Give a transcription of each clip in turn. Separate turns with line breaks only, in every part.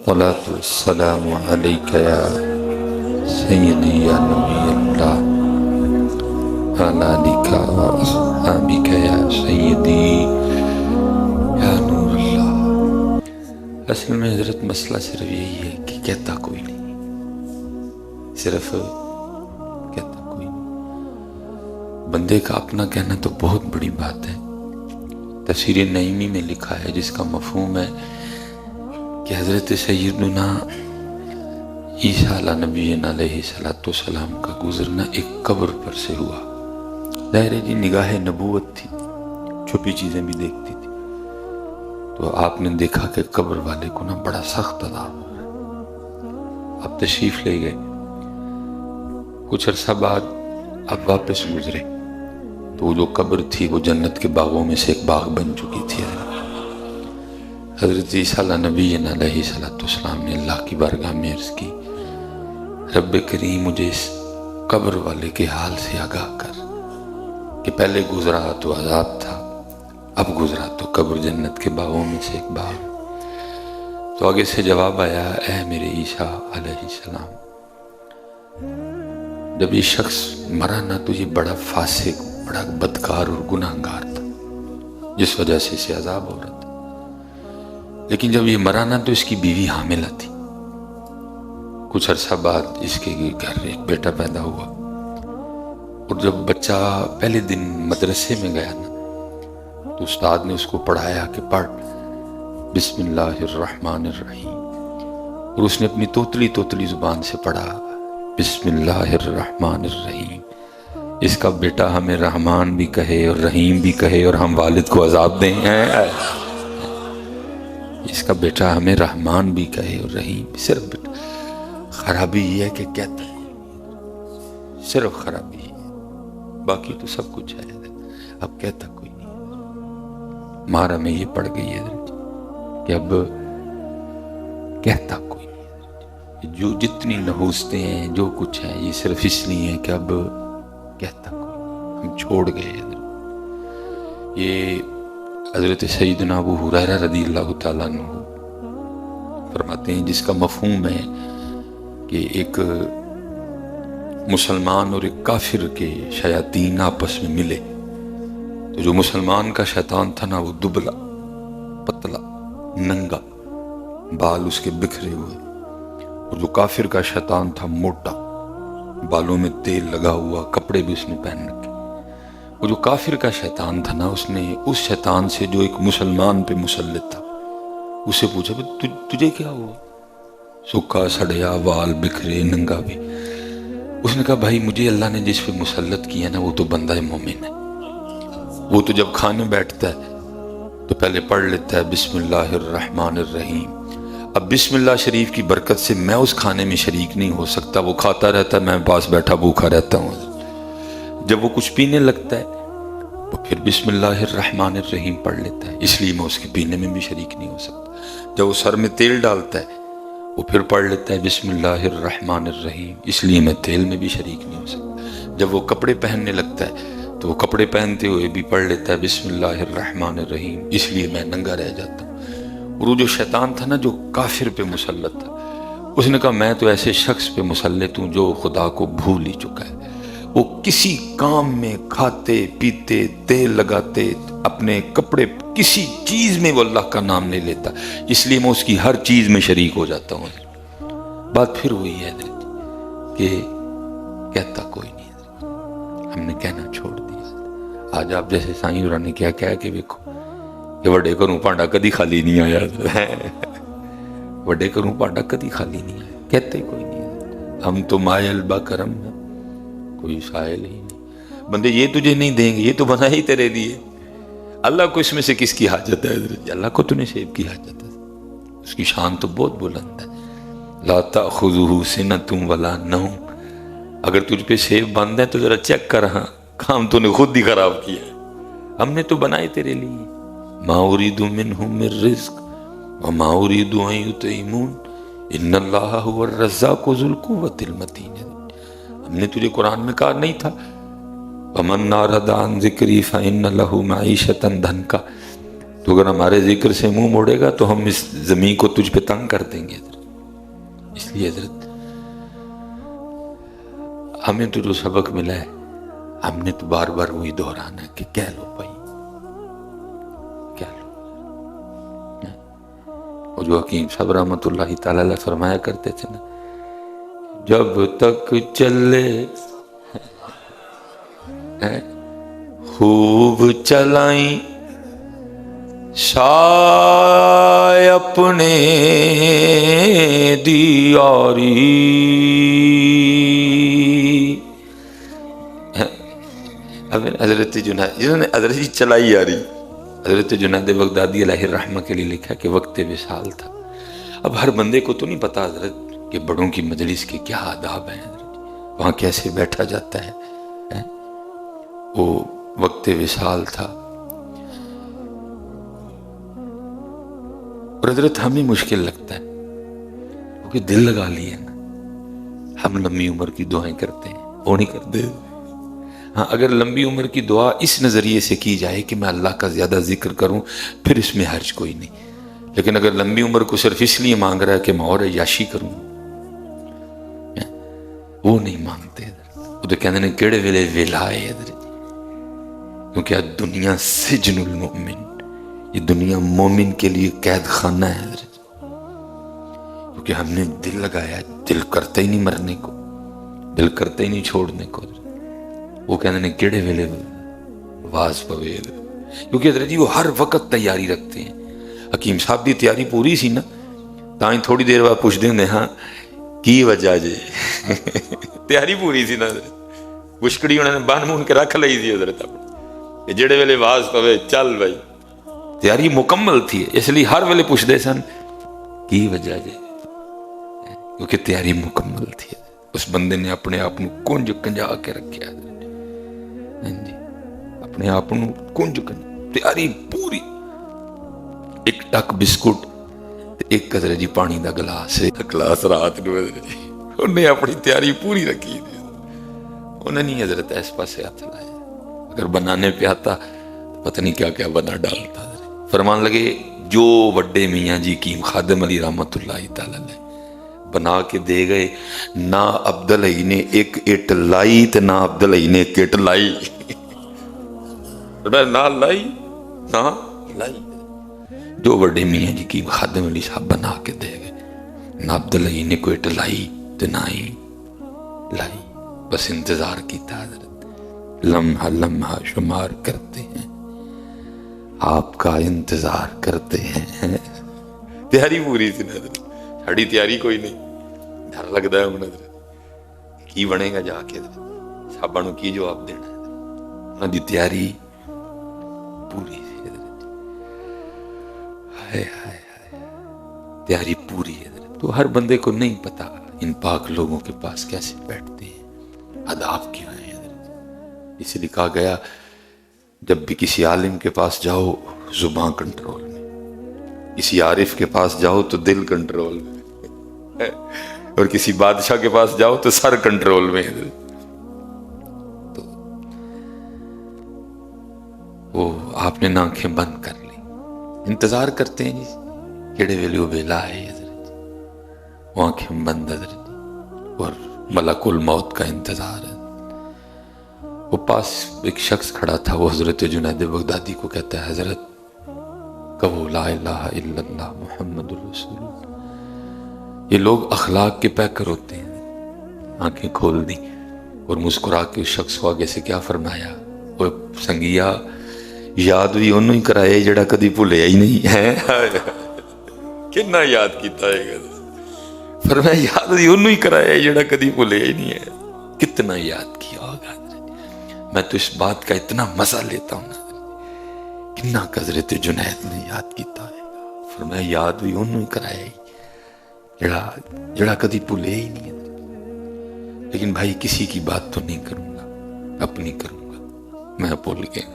الصلاة والسلام عليك يا سيدي يا نبي الله وعلى آلك وأصحابك يا سيدي یا نور اللہ۔ اصل میں حضرت مسئلہ صرف یہی ہے کہ کہتا کوئی نہیں، صرف کہتا کوئی نہیں۔ بندے کا اپنا کہنا تو بہت بڑی بات ہے۔ تفسیر نعیمی میں لکھا ہے، جس کا مفہوم ہے کہ حضرت سیدنا عیسیٰ علیہ نبینا علیہ السلام کا گزرنا ایک قبر پر سے ہوا۔ ظاہر ہے جی نگاہ نبوت تھی، چھپی چیزیں بھی دیکھتی تھی، تو آپ نے دیکھا کہ قبر والے کو نا بڑا سخت عذاب ہو رہا ہے۔ آپ تشریف لے گئے، کچھ عرصہ بعد آپ واپس گزرے تو وہ جو قبر تھی وہ جنت کے باغوں میں سے ایک باغ بن چکی تھی۔ حضرت عیسیٰ علیہ نبینا علیہ السلام نے اللہ کی بارگاہ میں عرض کی، رب کریم مجھے اس قبر والے کے حال سے آگاہ کر کہ پہلے گزرا تو عذاب تھا، اب گزرا تو قبر جنت کے باغوں میں سے ایک باغ۔ تو آگے سے جواب آیا، اے میرے عیسیٰ علیہ السلام، جب یہ شخص مرا نہ تو یہ بڑا فاسق، بڑا بدکار اور گناہگار تھا، جس وجہ سے اسے عذاب ہو رہا تھا۔ لیکن جب یہ مرا نہ تو اس کی بیوی حاملہ تھی۔ کچھ عرصہ بعد اس کے گھر ایک بیٹا پیدا ہوا، اور جب بچہ پہلے دن مدرسے میں گیا نا تو استاد نے اس کو پڑھایا کہ پڑھ بسم اللہ الرحمن الرحیم، اور اس نے اپنی توتلی زبان سے پڑھا بسم اللہ الرحمن الرحیم۔ اس کا بیٹا ہمیں رحمان بھی کہے اور رحیم بھی کہے اور ہم والد کو عذاب دیں۔ اس کا بیٹا ہمیں رحمان بھی کہے اور رحیم بھی۔ صرف بیٹا خرابی یہ ہے کہ کہتا ہے، صرف خرابی ہے، باقی تو سب کچھ ہے، اب کہتا کوئی نہیں۔ مارا میں یہ پڑ گئی ہے کہ اب کہتا کوئی نہیں۔ جو جتنی نحوستیں ہیں، جو کچھ ہے، یہ صرف اس لیے ہے کہ اب کہتا کوئی نہیں، ہم چھوڑ گئے۔ یہ حضرت سیدنا ابو ہریرہ رضی اللہ تعالیٰ عنہ فرماتے ہیں، جس کا مفہوم ہے کہ ایک مسلمان اور ایک کافر کے شیاطین آپس میں ملے تو جو مسلمان کا شیطان تھا نا وہ دبلا پتلا ننگا، بال اس کے بکھرے ہوئے، اور جو کافر کا شیطان تھا موٹا، بالوں میں تیل لگا ہوا، کپڑے بھی اس نے پہن رکھے۔ وہ جو کافر کا شیطان تھا نا، اس نے اس شیطان سے جو ایک مسلمان پہ مسلط تھا اسے پوچھا تجھے کیا ہوا؟ سکھا سڑیا، وال بکھرے، ننگا بھی۔ اس نے کہا بھائی مجھے اللہ نے جس پہ مسلط کیا نا وہ تو بندہ مومن ہے، وہ تو جب کھانے بیٹھتا ہے تو پہلے پڑھ لیتا ہے بسم اللہ الرحمن الرحیم۔ اب بسم اللہ شریف کی برکت سے میں اس کھانے میں شریک نہیں ہو سکتا، وہ کھاتا رہتا ہے، میں پاس بیٹھا بھوکا رہتا ہوں۔ جب وہ کچھ پینے لگتا ہے تو پھر بسم اللہ الرحمن الرحیم پڑھ لیتا ہے، اس لیے میں اس کے پینے میں بھی شریک نہیں ہو سکتا۔ جب وہ سر میں تیل ڈالتا ہے وہ پھر پڑھ لیتا ہے بسم اللہ الرحمن الرحیم، اس لیے میں تیل میں بھی شریک نہیں ہو سکتا۔ جب وہ کپڑے پہننے لگتا ہے تو وہ کپڑے پہنتے ہوئے بھی پڑھ لیتا ہے بسم اللہ الرحمن الرحیم، اس لیے میں ننگا رہ جاتا ہوں۔ اور وہ جو شیطان تھا نا جو کافر پہ مسلط تھا، اس نے کہا میں تو ایسے شخص پہ مسلط ہوں جو خدا کو بھول ہی چکا ہے، وہ کسی کام میں کھاتے پیتے تیل لگاتے اپنے کپڑے کسی چیز میں وہ اللہ کا نام نہیں لیتا، اس لیے میں اس کی ہر چیز میں شریک ہو جاتا ہوں۔ بات پھر وہی ہے کہ کہتا کوئی نہیں، ہم نے کہنا چھوڑ دیا۔ آج آپ جیسے سائیں دورہ نے کیا کہا کہ دیکھو کہ وڈے کروں پانڈا کدی خالی نہیں آیا، وڈے کروں پانڈا کدی خالی نہیں آیا، کہتے کوئی نہیں۔ ہم تو مائل با کرم ہیں، کوئی سائل ہی نہیں۔ بندے یہ تجھے نہیں دیں گے، یہ تو بنا ہی تیرے لیے، اللہ کو اس میں سے کس کی حاجت ہے؟ اللہ کو تو نہیں سیب کی حاجت ہے، اس کی شان تو بہت بلند ہے۔ لا تأخذہ سنۃ ولا نوم، اگر تجھ پہ سیب بند ہے تو ذرا چیک کر، ہاں کام تو نے خود ہی خراب کیا ہے، ہم نے تو بنائے تیرے لیے۔ ما اريد منهم من رزق وما اريد ان يطعمون ان اللہ هو الرزاق ذو القوة المتین۔ ہم نے تجھے قرآن میں کہا نہیں تھا وَمَنْ أَعْرَضَ عَنْ ذِكْرِي فَإِنَّ لَهُ مَعِيشَةً ضَنْكًا، تو اگر ہمارے ذکر سے منہ موڑے گا تو ہم اس زمین کو تجھ پہ تنگ کر دیں گے۔ اس لیے حضرت ہمیں تو جو سبق ملا ہے ہم نے تو بار بار وہی دہرانا ہے کہ کہہ لو بھائی، کہہ لو۔ وہ جو حکیم صاحب رحمۃ اللہ تعالی علیہ فرمایا کرتے تھے نا، جب تک چلے خوب چلائیں سائے اپنے دیاری، حضرت جنید جنہوں نے حضرت جی چلائی آ رہی، حضرت جنید بغدادی علیہ الرحمہ کے لیے لکھا کہ وقت وصال تھا۔ اب ہر بندے کو تو نہیں پتا حضرت کہ بڑوں کی مجلس کے کیا آداب ہیں، حضرت وہاں کیسے بیٹھا جاتا ہے۔ وہ وقت وصال تھا، اور حضرت ہمیں مشکل لگتا ہے کیونکہ دل لگا لیے نا، ہم لمبی عمر کی دعائیں کرتے ہیں، وہ نہیں کرتے۔ ہاں اگر لمبی عمر کی دعا اس نظریے سے کی جائے کہ میں اللہ کا زیادہ ذکر کروں پھر اس میں حرج کوئی نہیں، لیکن اگر لمبی عمر کو صرف اس لیے مانگ رہا ہے کہ میں اور عیاشی کروں، وہ نہیں مانگتے حضرت۔ وہ تو کہتے ہیں کیڑے ویلے ویلا ہے حضرت، کیونکہ آج دنیا سجن المؤمن، یہ دنیا مومن کے لیے قید خانہ ہے حضرت، کیونکہ ہم نے دل لگایا، دل کرتا ہی نہیں مرنے کو، دل کرتا ہی نہیں چھوڑنے کو۔ وہ کہتے ہیں کیڑے ویلے واز پوے، کیونکہ حضرت جی وہ ہر وقت تیاری رکھتے ہیں۔ حکیم صاحب دی تیاری پوری سی نا، تائیں تھوڑی دیر بعد پوچھ دیں ہاں کی وجہ جے تیاری پوری سی نا، مشکڑی انہوں نے بان مون کے رکھ لئی تھی حضرت اپنے، جڑے ویلے واز پوے چل بھائی، تیاری مکمل تھی، اس لیے ہر ویلے پوچھ دے سن کی وجہ جے، کیونکہ تیاری مکمل تھی۔ اس بندے نے اپنے آپ کو کنج کنجا کے رکھیا، جی اپنے آپ کو کنج کنج، تیاری پوری، ایک ٹک بسکٹ ایک حضرت جی پانی دا گلاس رات نو، انہیں اپنی تیاری پوری رکھی تھی، انہیں نہیں حضرت اس پاسے ہاتھ لایا، اگر بنانے پہ آتا تو پتہ نہیں کیا کیا بنا ڈالتا۔ فرمان لگے جو وڈے میاں جی کی خادم علی رحمت اللہ تعالی علیہ بنا کے دے گئے، نہ عبدالعی نے ایک اٹ لائی تے نہ عبدالعی نے ایک اٹ لائی، نہ لائی نہ لائی، جو بڑے میاں جی کی خادم علی صاحب بنا کے دے گئے، نہ عبدالعی نے کوئی اٹ لائی تے نہ ہی لائی، بس انتظار کیتا حضرت، لمحہ لمحہ شمار کرتے ہیں آپ کا انتظار کرتے ہیں۔ تیاری پوری سی حضرت، ساڑی تیاری کوئی نہیں، ڈر لگتا ہے حضرت کی بنے گا جا کے، صحابہ نو کی جواب دینا ہے، انہاں دی تیاری پوری سی حضرت، ہائے ہائے ہائے، تیاری پوری ہے حضرت۔ تو ہر بندے کو نہیں پتا ان پاک لوگوں کے پاس کیسے بیٹھتے ہیں، آداب کیا ہیں حضرت۔ اس لیے کہا گیا جب بھی کسی عالم کے پاس جاؤ زبان کنٹرول میں، کسی عارف کے پاس جاؤ تو دل کنٹرول میں، اور کسی بادشاہ کے پاس جاؤ تو سر کنٹرول میں۔ تو وہ آپ نے آنکھیں بند کر لی، انتظار کرتے ہیں جی کیڑے ویلے وہ ویلا ہے حضرت، وہ آنکھیں بند حضرت، اور ملک الموت کا انتظار ہے۔ وہ پاس ایک شخص کھڑا تھا، وہ حضرت جنید بغدادی کو کہتا ہے حضرت کہو لا الہ الا اللہ محمد الرسول اللہ۔ یہ لوگ اخلاق کے پیکر ہوتے ہیں، آنکھیں کھول دی اور مسکرا کے اس شخص کو آگے سے کیا فرمایا، وہ سنگیا یاد بھی انہوں ہی کرائے جڑا کدی بھولیا ہی نہیں ہے، کتنا یاد کیتا ہے، فرمایا یاد بھی انہوں ہی کرائے جڑا کدی بھولیا ہی نہیں ہے، کتنا یاد کیا ہوگا۔ میں تو اس بات کا اتنا مزہ لیتا ہوں نا، کتنا حضرت جنید نے یاد کیتا ہے، فرمایا یاد بھی انہوں ہی کرایا جڑا کدی بھولے ہی نہیں ہے۔ لیکن بھائی کسی کی بات تو نہیں کروں گا، اپنی کروں گا، میں بھول گیا ہوں،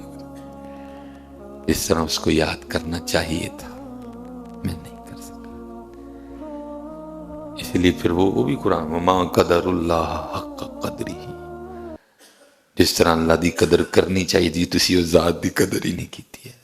اس طرح اس کو یاد کرنا چاہیے تھا، میں نہیں کر سکا، اس لیے پھر وہ بھی قرآن وما قدر اللہ حق قدری، جس طرح اللہ دی قدر کرنی چاہیے تھی تسی اس ذات دی قدر ہی نہیں کیتی ہے۔